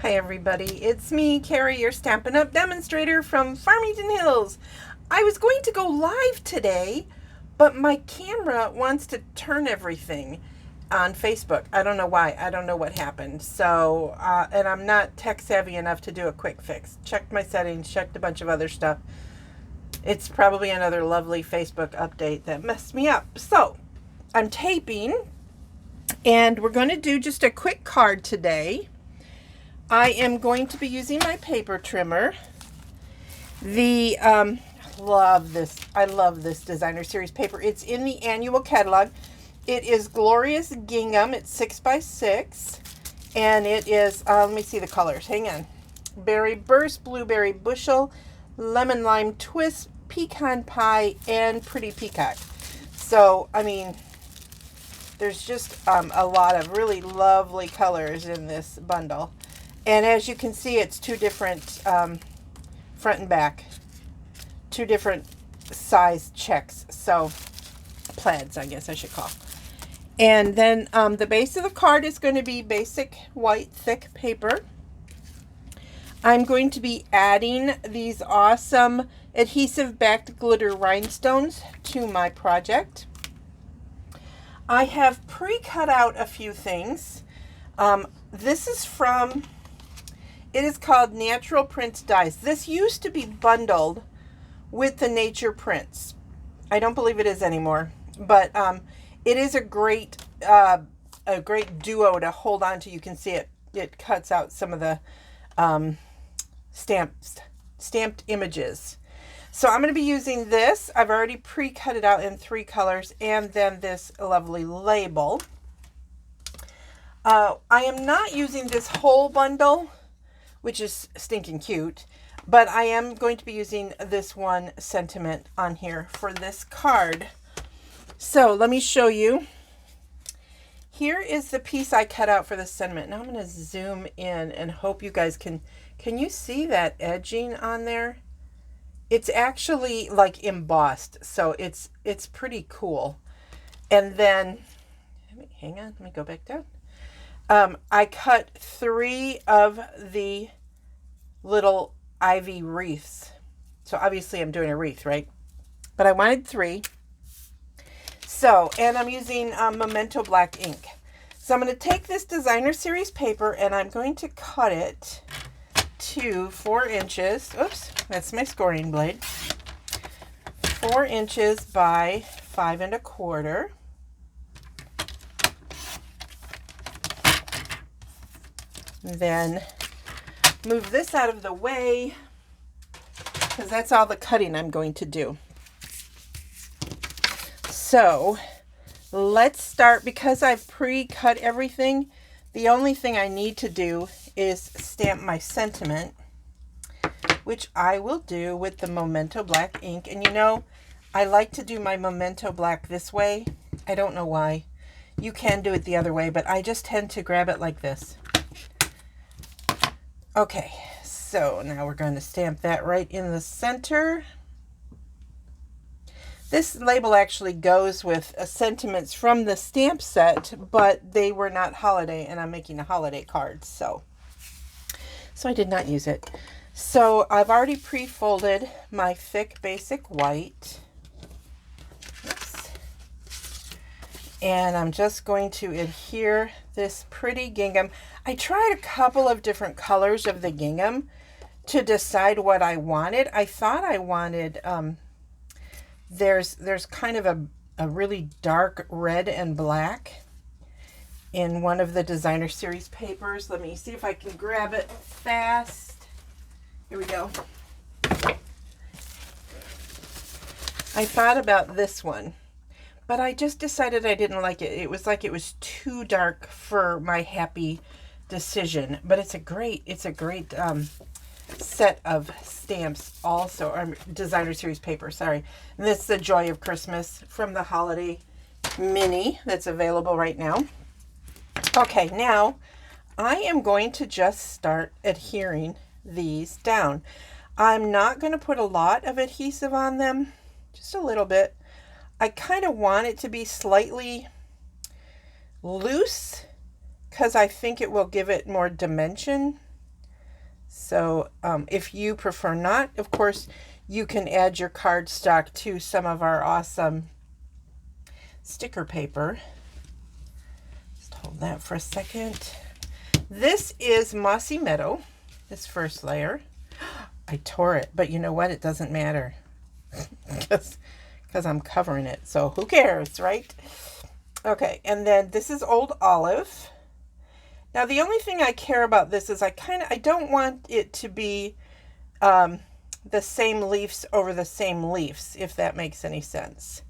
Hi everybody, it's me, Carrie, your Stampin' Up! Demonstrator from Farmington Hills. I was going to go live today, but my camera wants to turn everything on Facebook. I don't know why. I don't know what happened. So, and I'm not tech savvy enough to do a quick fix. Checked my settings, checked a bunch of other stuff. It's probably another lovely Facebook update that messed me up. So, I'm taping, and we're going to do just a quick card today. I am going to be using my paper trimmer. I love this designer series paper. It's in the annual catalog. It is Glorious Gingham. It's 6x6, and it is let me see the colors. Hang on. Berry Burst, Blueberry Bushel, Lemon Lime Twist, Pecan Pie, and Pretty Peacock. So I mean, there's just a lot of really lovely colors in this bundle. And as you can see, it's two different front and back, two different size checks. So plaids, I guess I should call. And then the base of the card is going to be basic white thick paper. I'm going to be adding these awesome adhesive backed glitter rhinestones to my project. I have pre-cut out a few things. This is from... It is called Natural Prints Dies. This used to be bundled with the Nature Prints. I don't believe it is anymore, but it is a great duo to hold on to. You can see it. It cuts out some of the stamped images. So I'm going to be using this. I've already pre-cut it out in 3 colors, and then this lovely label. I am not using this whole bundle, which is stinking cute, but I am going to be using this one sentiment on here for this card. So let me show you. Here is the piece I cut out for the sentiment. Now I'm going to zoom in and hope you guys can you see that edging on there? It's actually like embossed, so it's pretty cool. And then, hang on, let me go back down. I cut 3 of the little ivy wreaths. So obviously I'm doing a wreath, right? But I wanted 3. So, and I'm using Memento black ink. So I'm going to take this designer series paper and I'm going to cut it to 4 inches. Oops, that's my scoring blade. 4 inches by 5 1/4. Then move this out of the way because that's all the cutting I'm going to do. So let's start. Because I've pre-cut everything, the only thing I need to do is stamp my sentiment, which I will do with the Memento black ink. And you know, I like to do my Memento black this way. I don't know why. You can do it the other way, but I just tend to grab it like this. Okay, so now we're going to stamp that right in the center. This label actually goes with sentiments from the stamp set, but they were not holiday, and I'm making a holiday card, so I did not use it. So I've already pre-folded my thick basic white. Oops. And I'm just going to adhere this pretty gingham. I tried a couple of different colors of the gingham to decide what I wanted. I thought I wanted, there's kind of a really dark red and black in one of the designer series papers. Let me see if I can grab it fast. Here we go. I thought about this one, but I just decided I didn't like it. It was like it was too dark for my happy decision. But it's a great set of stamps also, or designer series paper, sorry. And this is the Joy of Christmas from the Holiday Mini that's available right now. Okay, now I am going to just start adhering these down. I'm not going to put a lot of adhesive on them, just a little bit. I kind of want it to be slightly loose because I think it will give it more dimension. So if you prefer not, of course, you can add your cardstock to some of our awesome sticker paper. Just hold that for a second. This is Mossy Meadow, this first layer. I tore it, but you know what? It doesn't matter because I'm covering it. So who cares, right? Okay, and then this is Old Olive. Now, the only thing I care about this is I don't want it to be the same leaves over the same leaves, if that makes any sense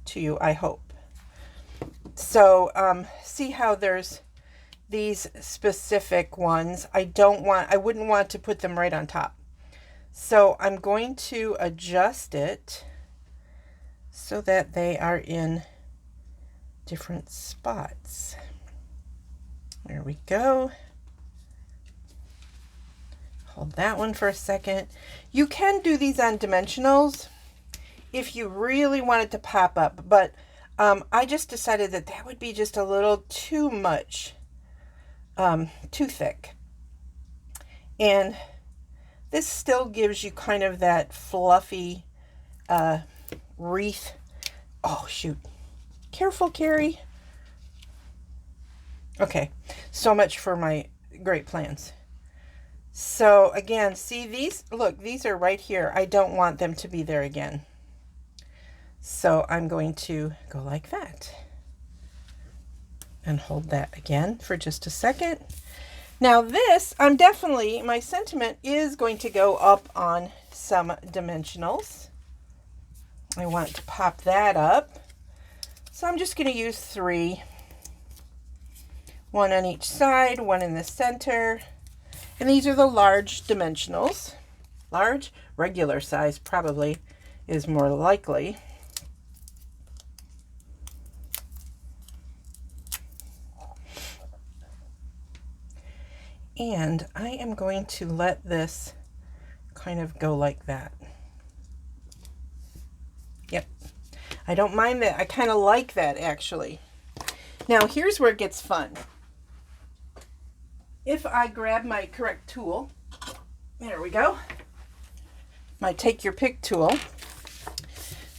to you, I hope. So see how there's these specific ones. I wouldn't want to put them right on top. So I'm going to adjust it so that they are in different spots. There we go. Hold that one for a second. You can do these on dimensionals if you really want it to pop up, but I just decided that that would be just a little too much, too thick. And this still gives you kind of that fluffy wreath. Oh, shoot. Careful, Carrie. Okay, so much for my great plans. So again, see these? Look, these are right here. I don't want them to be there again. So I'm going to go like that. And hold that again for just a second. Now this, my sentiment is going to go up on some dimensionals. I want to pop that up. So I'm just going to use 3. 1 on each side, 1 in the center. And these are the large dimensionals. Large, regular size probably is more likely. And I am going to let this kind of go like that. Yep. I don't mind that. I kind of like that, actually. Now, here's where it gets fun. If I grab my correct tool, there we go, my take your pick tool,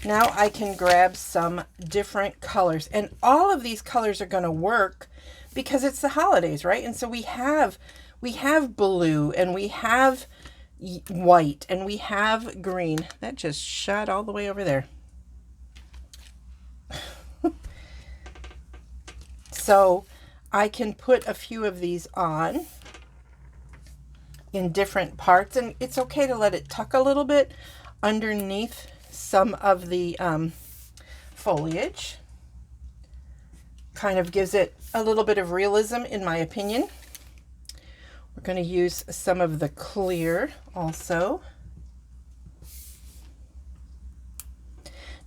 now I can grab some different colors. And all of these colors are going to work because it's the holidays, right? And so we have blue, and we have white, and we have green. That just shot all the way over there. So I can put a few of these on in different parts, and it's okay to let it tuck a little bit underneath some of the foliage. Kind of gives it a little bit of realism, in my opinion. We're going to use some of the clear also.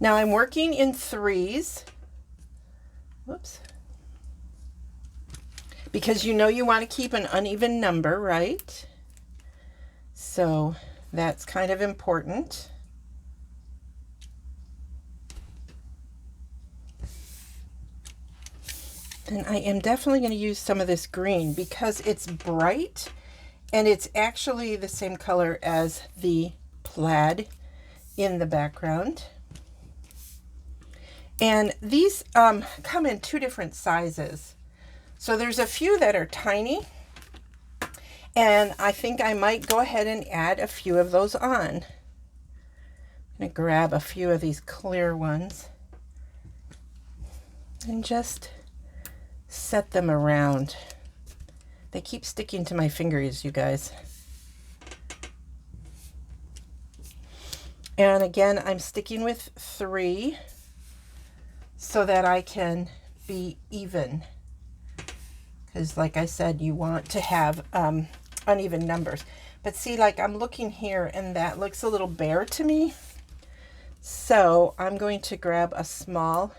Now I'm working in 3s. Whoops. Because you know you want to keep an uneven number, right? So that's kind of important. And I am definitely going to use some of this green because it's bright, and it's actually the same color as the plaid in the background. And these come in 2 different sizes. So there's a few that are tiny, and I think I might go ahead and add a few of those on. I'm going to grab a few of these clear ones and just set them around. They keep sticking to my fingers, you guys. And again, I'm sticking with 3 so that I can be even. Because like I said, you want to have uneven numbers. But see, like I'm looking here and that looks a little bare to me. So I'm going to grab a small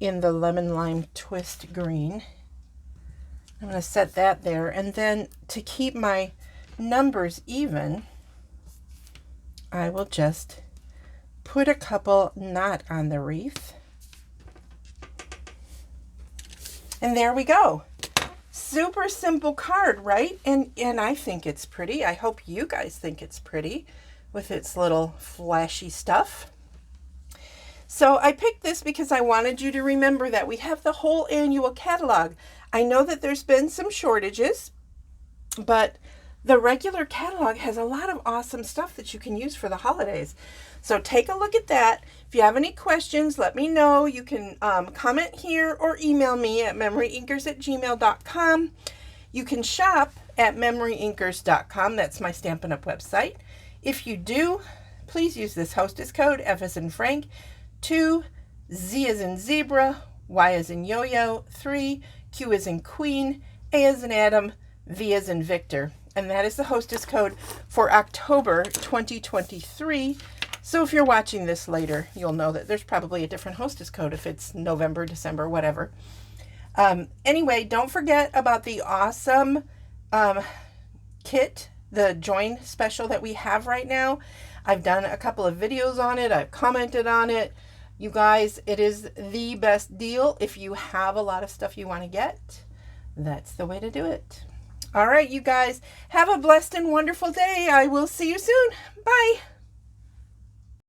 in the lemon lime twist green. I'm going to set that there. And then to keep my numbers even, I will just put a couple not on the wreath. And there we go. Super simple card, right? And I think it's pretty. I hope you guys think it's pretty with its little flashy stuff. So I picked this because I wanted you to remember that we have the whole annual catalog. I know that there's been some shortages, but the regular catalog has a lot of awesome stuff that you can use for the holidays. So take a look at that. If you have any questions, let me know. You can comment here or email me at MemoryINKers@gmail.com. You can shop at MemoryINKers.com. That's my Stampin' Up! Website. If you do, please use this hostess code, F as in Frank, 2, Z as in zebra, Y as in yo-yo, 3, Q as in queen, A as in Adam, V as in Victor. And that is the hostess code for October 2023. So if you're watching this later, you'll know that there's probably a different hostess code if it's November, December, whatever. Anyway, don't forget about the awesome kit, the join special that we have right now. I've done a couple of videos on it. I've commented on it. You guys, it is the best deal. If you have a lot of stuff you want to get, that's the way to do it. All right, you guys, have a blessed and wonderful day. I will see you soon. Bye.